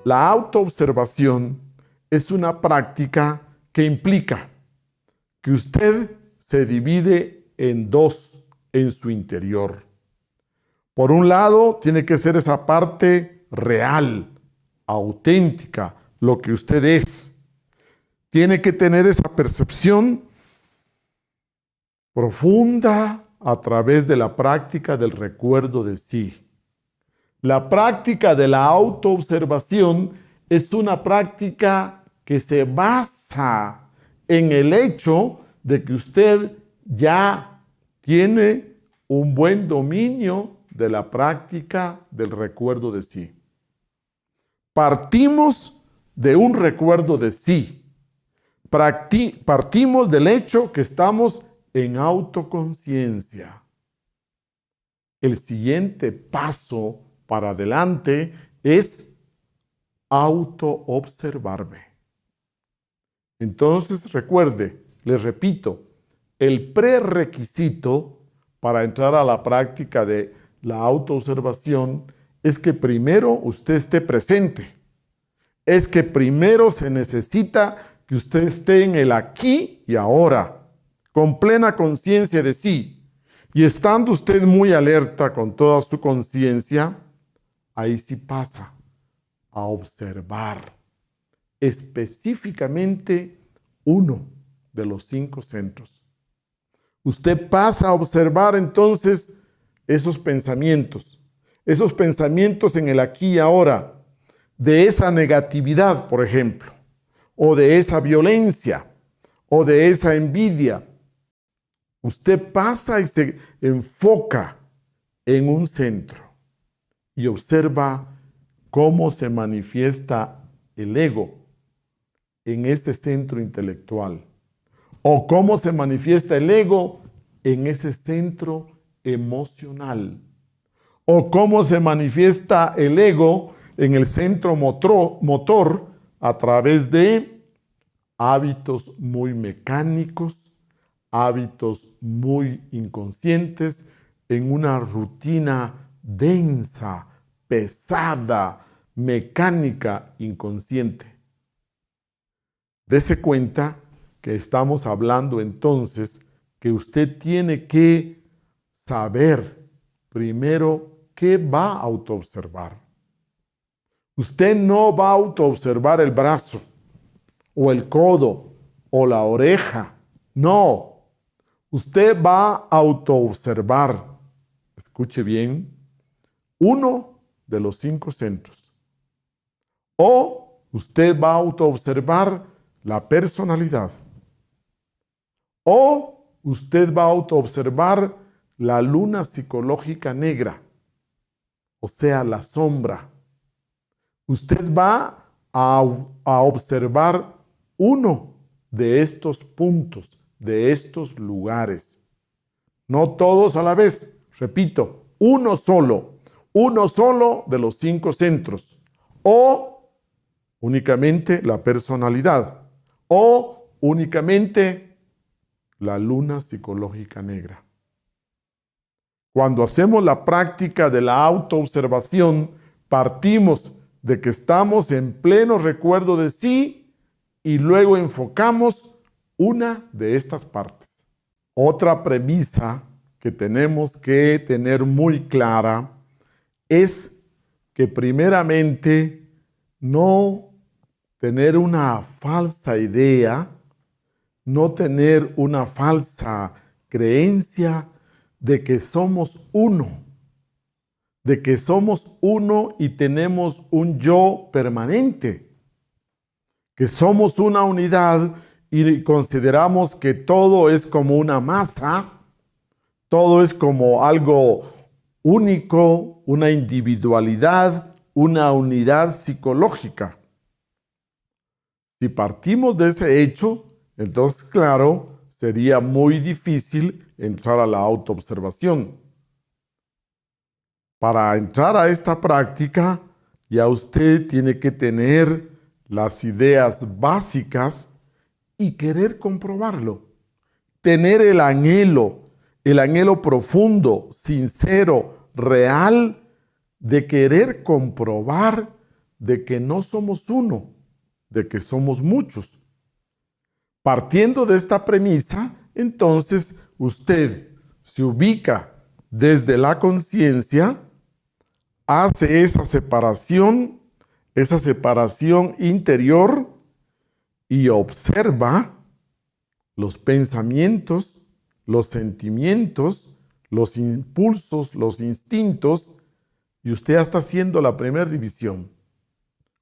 La autoobservación es una práctica que implica que usted se divide en dos en su interior. Por un lado, tiene que ser esa parte real, auténtica, lo que usted es. Tiene que tener esa percepción profunda a través de la práctica del recuerdo de sí. La práctica de la autoobservación es una práctica que se basa en el hecho de que usted ya tiene un buen dominio de la práctica del recuerdo de sí. Partimos de un recuerdo de sí. Partimos del hecho que estamos en autoconciencia. El siguiente paso para adelante es autoobservarme. Entonces, recuerde, les repito, el prerequisito para entrar a la práctica de la autoobservación es que primero usted esté presente. Es que primero se necesita que usted esté en el aquí y ahora, con plena conciencia de sí. Y estando usted muy alerta con toda su conciencia, ahí sí pasa a observar específicamente uno de los 5 centros. Usted pasa a observar entonces esos pensamientos en el aquí y ahora, de esa negatividad, por ejemplo, o de esa violencia, o de esa envidia. Usted pasa y se enfoca en un centro y observa cómo se manifiesta el ego en ese centro intelectual, o cómo se manifiesta el ego en ese centro emocional, o cómo se manifiesta el ego en el centro motor a través de hábitos muy mecánicos, hábitos muy inconscientes, en una rutina densa, pesada, mecánica, inconsciente. Dese cuenta que estamos hablando entonces que usted tiene que saber primero qué va a autoobservar. Usted no va a autoobservar el brazo, o el codo, o la oreja. No. Usted va a autoobservar, escuche bien, uno de los 5 centros. O usted va a autoobservar la personalidad. O usted va a autoobservar la luna psicológica negra, o sea, la sombra. Usted va a observar uno de estos puntos, de estos lugares. No todos a la vez, repito, uno solo de los 5 centros. O únicamente la personalidad, o únicamente la luna psicológica negra. Cuando hacemos la práctica de la autoobservación, partimos de que estamos en pleno recuerdo de sí y luego enfocamos una de estas partes. Otra premisa que tenemos que tener muy clara es que primeramente no tener una falsa idea, no tener una falsa creencia de que somos uno, y tenemos un yo permanente, que somos una unidad y consideramos que todo es como una masa, todo es como algo único, una individualidad, una unidad psicológica. Si partimos de ese hecho, entonces, claro, sería muy difícil entrar a la autoobservación. Para entrar a esta práctica, ya usted tiene que tener las ideas básicas y querer comprobarlo. Tener el anhelo profundo, sincero, real, de querer comprobar de que no somos uno, de que somos muchos. Partiendo de esta premisa, entonces usted se ubica desde la conciencia, hace esa separación interior y observa los pensamientos, los sentimientos, los impulsos, los instintos, y usted ya está haciendo la primera división.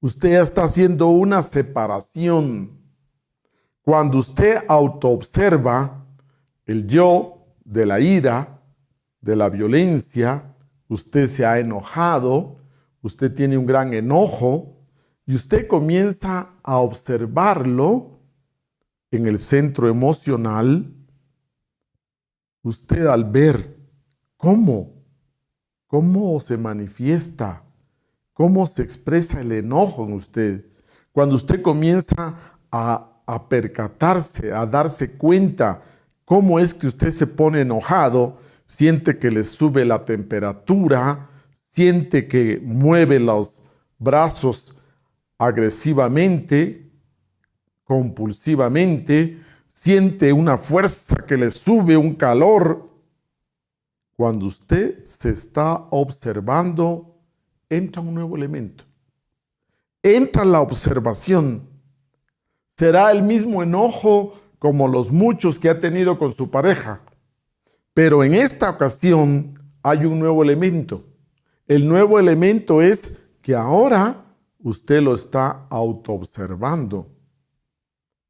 Usted ya está haciendo una separación. Cuando usted autoobserva el yo de la ira, de la violencia, usted se ha enojado, usted tiene un gran enojo, y usted comienza a observarlo en el centro emocional. Usted al ver cómo se manifiesta, cómo se expresa el enojo en usted, cuando usted comienza a percatarse, a darse cuenta cómo es que usted se pone enojado, siente que le sube la temperatura, siente que mueve los brazos agresivamente, compulsivamente, siente una fuerza que le sube, un calor. Cuando usted se está observando, entra un nuevo elemento. Entra la observación. Será el mismo enojo como los muchos que ha tenido con su pareja. Pero en esta ocasión hay un nuevo elemento. El nuevo elemento es que ahora usted lo está autoobservando.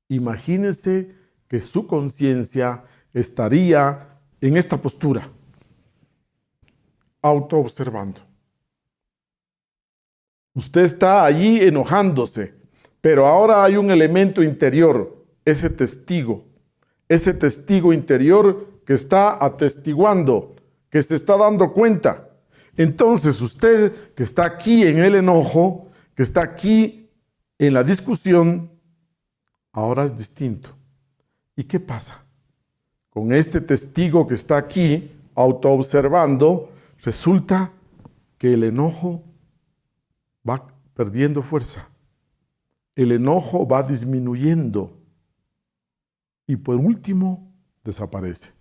Imagínese que su conciencia estaría en esta postura, autoobservando. Usted está allí enojándose, pero ahora hay un elemento interior, ese testigo interior que está atestiguando, que se está dando cuenta. Entonces usted que está aquí en el enojo, que está aquí en la discusión, ahora es distinto. ¿Y qué pasa? Con este testigo que está aquí, autoobservando, resulta que el enojo va perdiendo fuerza. El enojo va disminuyendo. Y por último, desaparece.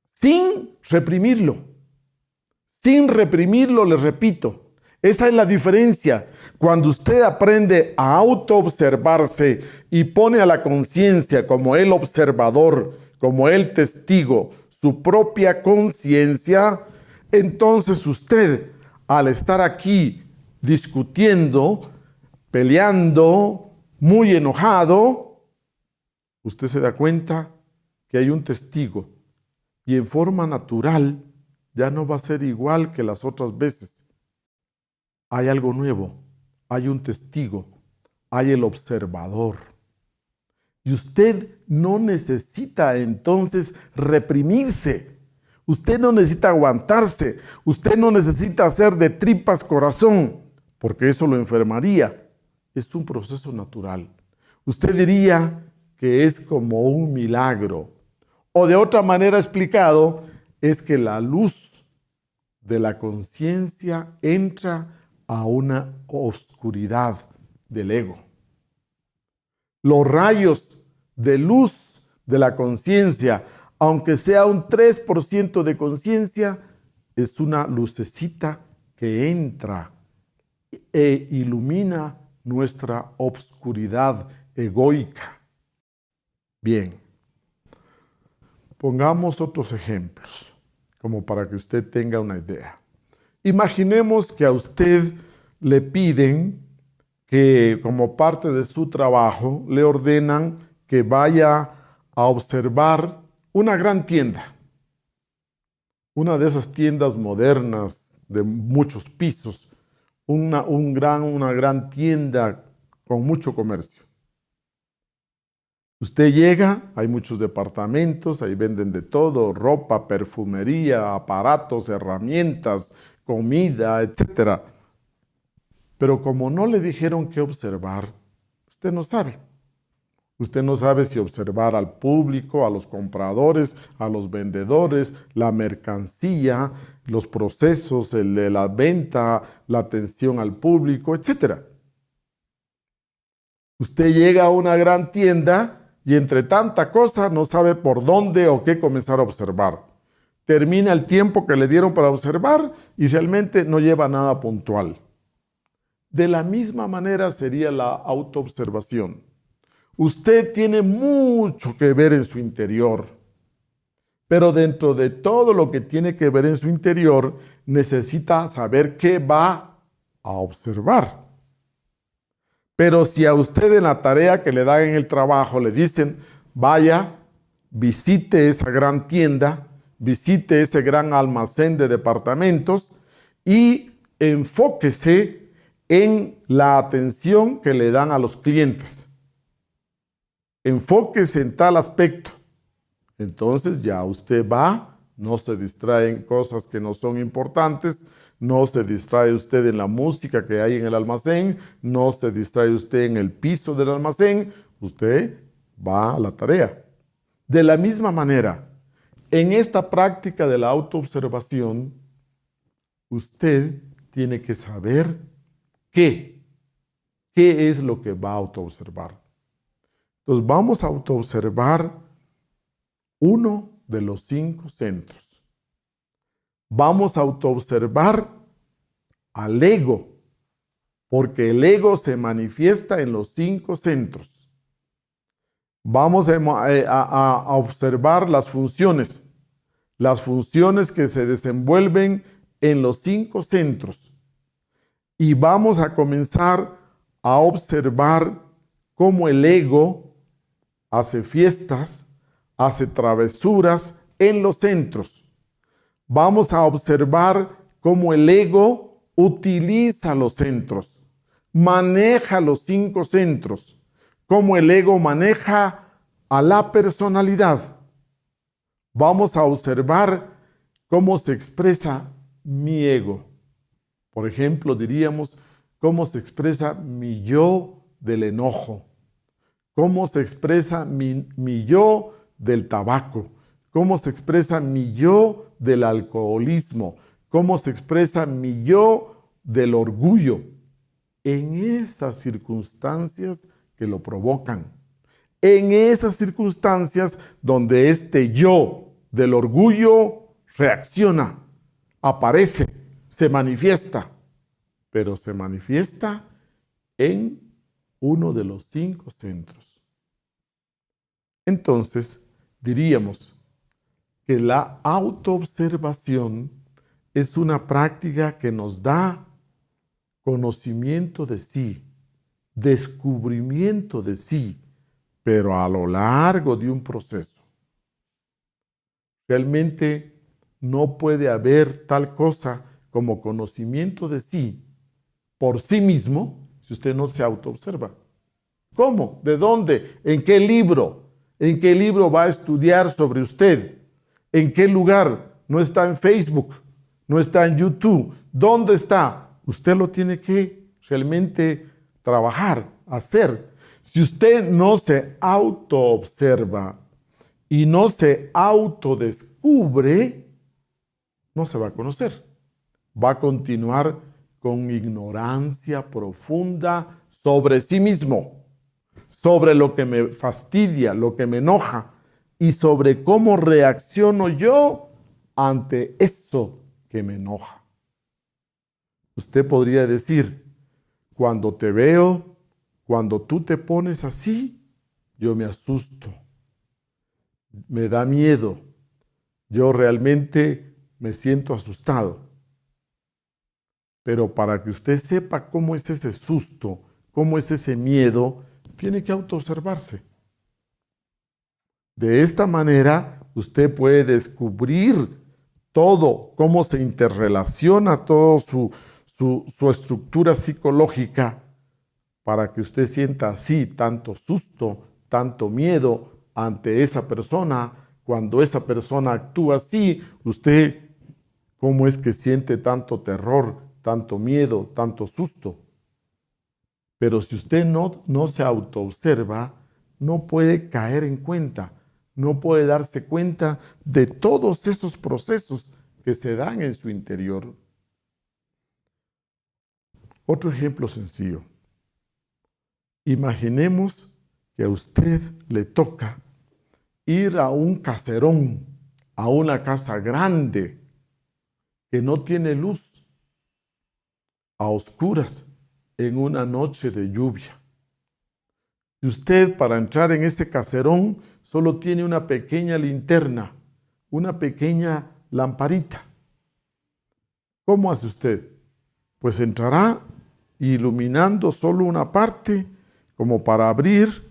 Sin reprimirlo. Sin reprimirlo, les repito. Esa es la diferencia. Cuando usted aprende a autoobservarse y pone a la conciencia como el observador, como el testigo, su propia conciencia, entonces usted, al estar aquí discutiendo, peleando, muy enojado, usted se da cuenta que hay un testigo y en forma natural ya no va a ser igual que las otras veces. Hay algo nuevo, hay un testigo, hay el observador. Y usted no necesita entonces reprimirse. Usted no necesita aguantarse. Usted no necesita hacer de tripas corazón, porque eso lo enfermaría. Es un proceso natural. Usted diría que es como un milagro. O de otra manera explicado, es que la luz de la conciencia entra a una oscuridad del ego. Los rayos de luz de la conciencia, aunque sea un 3% de conciencia, es una lucecita que entra e ilumina nuestra obscuridad egoica. Bien, pongamos otros ejemplos, como para que usted tenga una idea. Imaginemos que a usted le piden que como parte de su trabajo le ordenan que vaya a observar una gran tienda. Una de esas tiendas modernas de muchos pisos, una gran tienda con mucho comercio. Usted llega, hay muchos departamentos, ahí venden de todo, ropa, perfumería, aparatos, herramientas, comida, etc. Pero como no le dijeron qué observar, usted no sabe. Usted no sabe si observar al público, a los compradores, a los vendedores, la mercancía, los procesos, el de la venta, la atención al público, etc. Usted llega a una gran tienda y entre tanta cosa no sabe por dónde o qué comenzar a observar. Termina el tiempo que le dieron para observar y realmente no lleva nada puntual. De la misma manera sería la autoobservación. Usted tiene mucho que ver en su interior, pero dentro de todo lo que tiene que ver en su interior, necesita saber qué va a observar. Pero si a usted en la tarea que le dan en el trabajo le dicen, vaya, visite esa gran tienda, visite ese gran almacén de departamentos y enfóquese en la atención que le dan a los clientes. Enfóquese en tal aspecto. Entonces ya usted va, no se distrae en cosas que no son importantes, no se distrae usted en la música que hay en el almacén, no se distrae usted en el piso del almacén, usted va a la tarea. De la misma manera, en esta práctica de la autoobservación, usted tiene que saber qué es lo que va a autoobservar. Entonces vamos a autoobservar uno de los 5 centros. Vamos a autoobservar al ego, porque el ego se manifiesta en los 5 centros. Vamos a observar las funciones que se desenvuelven en los 5 centros. Y vamos a comenzar a observar cómo el ego hace fiestas, hace travesuras en los centros. Vamos a observar cómo el ego utiliza los centros, maneja los 5 centros, cómo el ego maneja a la personalidad. Vamos a observar cómo se expresa mi ego. Por ejemplo, diríamos cómo se expresa mi yo del enojo, cómo se expresa mi yo del tabaco, cómo se expresa mi yo del alcoholismo, cómo se expresa mi yo del orgullo, en esas circunstancias que lo provocan, en esas circunstancias donde este yo del orgullo reacciona, aparece, se manifiesta, pero se manifiesta en uno de los 5 centros. Entonces, diríamos que la autoobservación es una práctica que nos da conocimiento de sí, descubrimiento de sí, pero a lo largo de un proceso. Realmente no puede haber tal cosa como conocimiento de sí por sí mismo si usted no se autoobserva. ¿Cómo? ¿De dónde? ¿En qué libro? ¿En qué libro va a estudiar sobre usted? ¿En qué lugar? No está en Facebook, no está en YouTube. ¿Dónde está? Usted lo tiene que realmente trabajar, hacer. Si usted no se autoobserva y no se autodescubre, no se va a conocer. Va a continuar con ignorancia profunda sobre sí mismo, sobre lo que me fastidia, lo que me enoja y sobre cómo reacciono yo ante eso que me enoja. Usted podría decir, cuando te veo, cuando tú te pones así, yo me asusto, me da miedo, yo realmente me siento asustado. Pero para que usted sepa cómo es ese susto, cómo es ese miedo, tiene que autoobservarse. De esta manera, usted puede descubrir todo, cómo se interrelaciona toda su estructura psicológica para que usted sienta así tanto susto, tanto miedo ante esa persona. Cuando esa persona actúa así, usted, ¿cómo es que siente tanto terror, tanto miedo, tanto susto? Pero si usted no se autoobserva, no puede caer en cuenta, no puede darse cuenta de todos esos procesos que se dan en su interior. Otro ejemplo sencillo. Imaginemos que a usted le toca ir a un caserón, a una casa grande que no tiene luz, a oscuras, en una noche de lluvia. Y usted, para entrar en ese caserón, solo tiene una pequeña linterna, una pequeña lamparita. ¿Cómo hace usted? Pues entrará iluminando solo una parte, como para abrir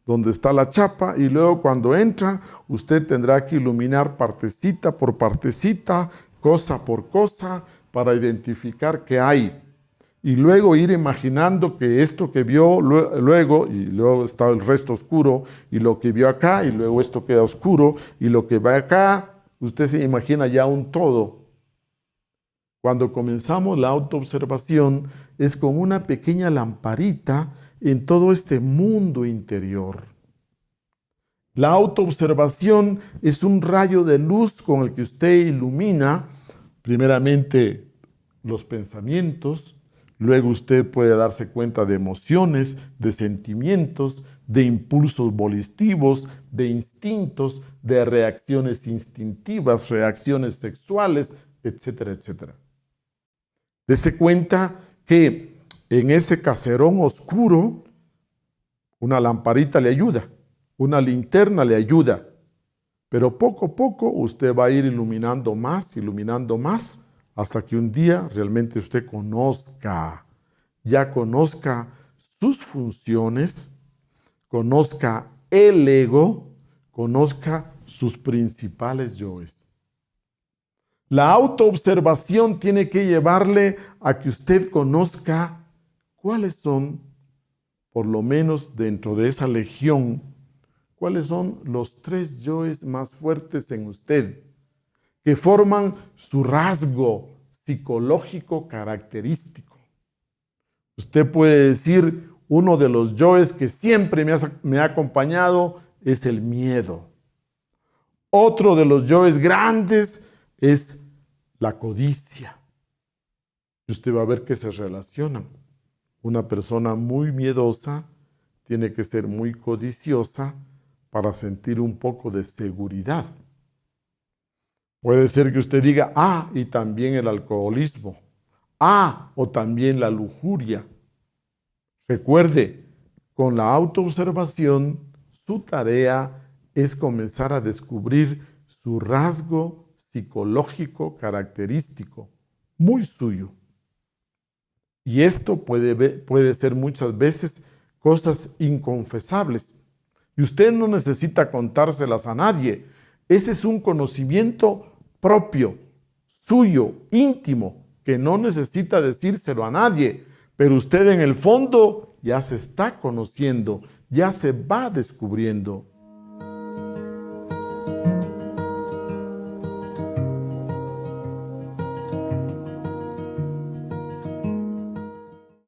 donde está la chapa, y luego cuando entra, usted tendrá que iluminar partecita por partecita, cosa por cosa, para identificar qué hay. Y luego ir imaginando que esto que vio luego está el resto oscuro, y lo que vio acá, y luego esto queda oscuro, y lo que va acá, usted se imagina ya un todo. Cuando comenzamos la autoobservación es con una pequeña lamparita en todo este mundo interior. La autoobservación es un rayo de luz con el que usted ilumina primeramente los pensamientos, luego usted puede darse cuenta de emociones, de sentimientos, de impulsos volitivos, de instintos, de reacciones instintivas, reacciones sexuales, etcétera, etcétera. Dese cuenta que en ese caserón oscuro, una lamparita le ayuda, una linterna le ayuda, pero poco a poco usted va a ir iluminando más, hasta que un día realmente usted ya conozca sus funciones, conozca el ego, conozca sus principales yoes. La autoobservación tiene que llevarle a que usted conozca cuáles son, por lo menos dentro de esa legión, cuáles son los 3 yoes más fuertes en usted, que forman su rasgo psicológico característico. Usted puede decir, uno de los yoes que siempre me ha acompañado es el miedo. Otro de los yoes grandes es la codicia. Y usted va a ver que se relacionan. Una persona muy miedosa tiene que ser muy codiciosa para sentir un poco de seguridad. Puede ser que usted diga, y también el alcoholismo. O también la lujuria. Recuerde, con la autoobservación, su tarea es comenzar a descubrir su rasgo psicológico característico, muy suyo. Y esto puede ser muchas veces cosas inconfesables. Y usted no necesita contárselas a nadie. Ese es un conocimiento propio, suyo, íntimo, que no necesita decírselo a nadie. Pero usted en el fondo ya se está conociendo, ya se va descubriendo.